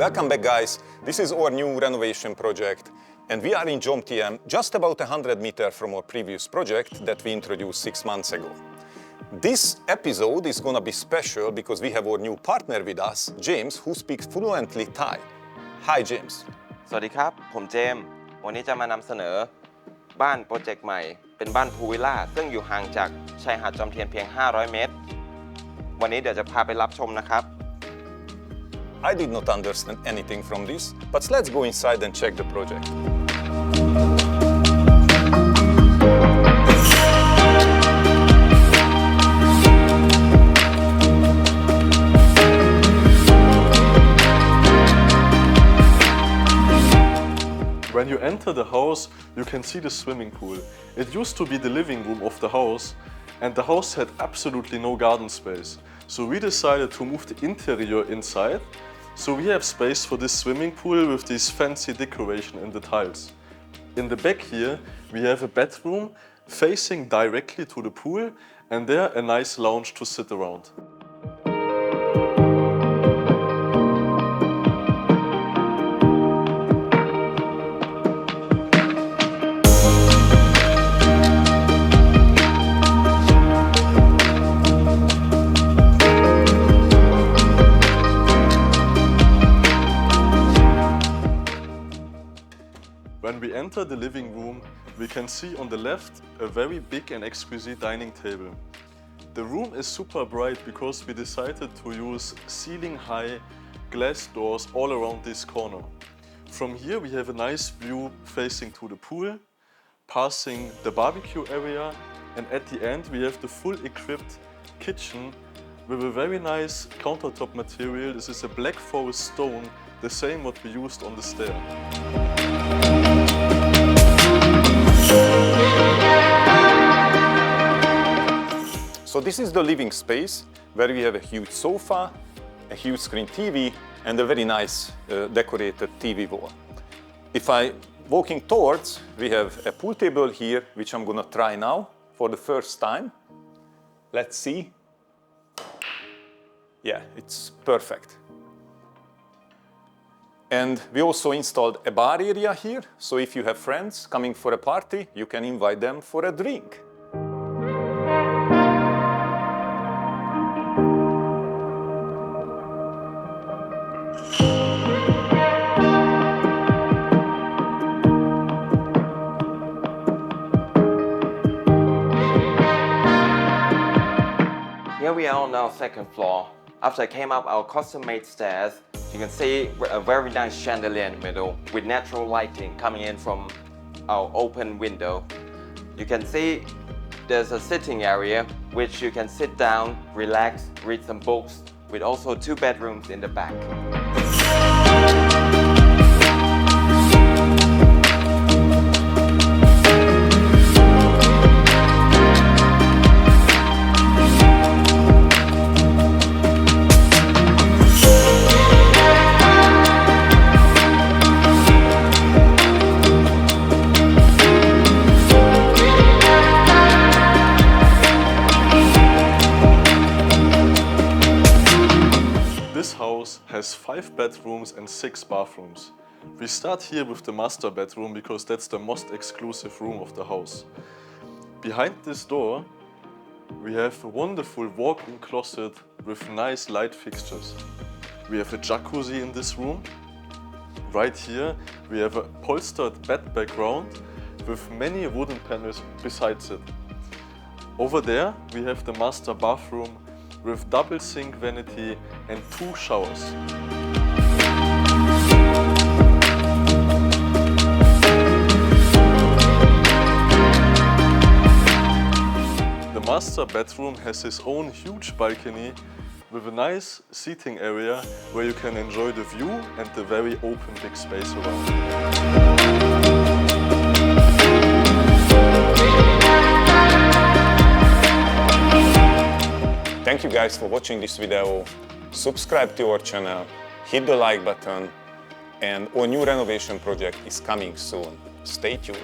Welcome back, guys. This is our new renovation project, and we are in Jomtien, just about 100 meters from our previous project that we introduced 6 months ago. This episode is gonna be special because we have our new partner with us, James, who speaks fluently Thai. Hi, James. สวัสดีครับผมเจมส์วันนี้จะมานำเสนอบ้านโปรเจกต์ใหม่เป็นบ้านพูลวิลล่าซึ่งอยู่ห่างจากชายหาดจอมเทียนเพียง500 เมตรวันนี้เดี๋ยวจะพาไปรับชมนะครับ I did not understand anything from this, but let's go inside and check the project. When you enter the house, you can see the swimming pool. It used to be the living room of the house, and the house had absolutely no garden space. So we decided to move the interior inside, so we have space for this swimming pool with this fancy decoration in the tiles. In the back here, we have a bedroom facing directly to the pool, and there a nice lounge to sit around. When we enter the living room, we can see on the left a very big and exquisite dining table. The room is super bright because we decided to use ceiling-high glass doors all around this corner. From here we have a nice view facing to the pool, passing the barbecue area, and at the end we have the full equipped kitchen with a very nice countertop material. This is a black forest stone, the same what we used on the stair. So this is the living space where we have a huge sofa, a huge screen TV, and a very nice decorated TV wall. If I walking towards, we have a pool table here, which I'm gonna try now for the first time. Let's see. Yeah, it's perfect. And we also installed a bar area here, so if you have friends coming for a party, you can invite them for a drink. Here we are on our second floor. After I came up our custom-made stairs, you can see a very nice chandelier in the middle with natural lighting coming in from our open window. You can see there's a sitting area which you can sit down, relax, read some books, with also 2 bedrooms in the back. This house has 5 bedrooms and 6 bathrooms. We start here with the master bedroom because that's the most exclusive room of the house. Behind this door, we have a wonderful walk-in closet with nice light fixtures. We have a jacuzzi in this room. Right here, we have a upholstered bed background with many wooden panels besides it. Over there, we have the master bathroom with double sink vanity and 2 showers. The master bedroom has its own huge balcony with a nice seating area where you can enjoy the view and the very open big space around. Thank you guys for watching this video. Subscribe to our channel, hit the like button, and our new renovation project is coming soon. Stay tuned.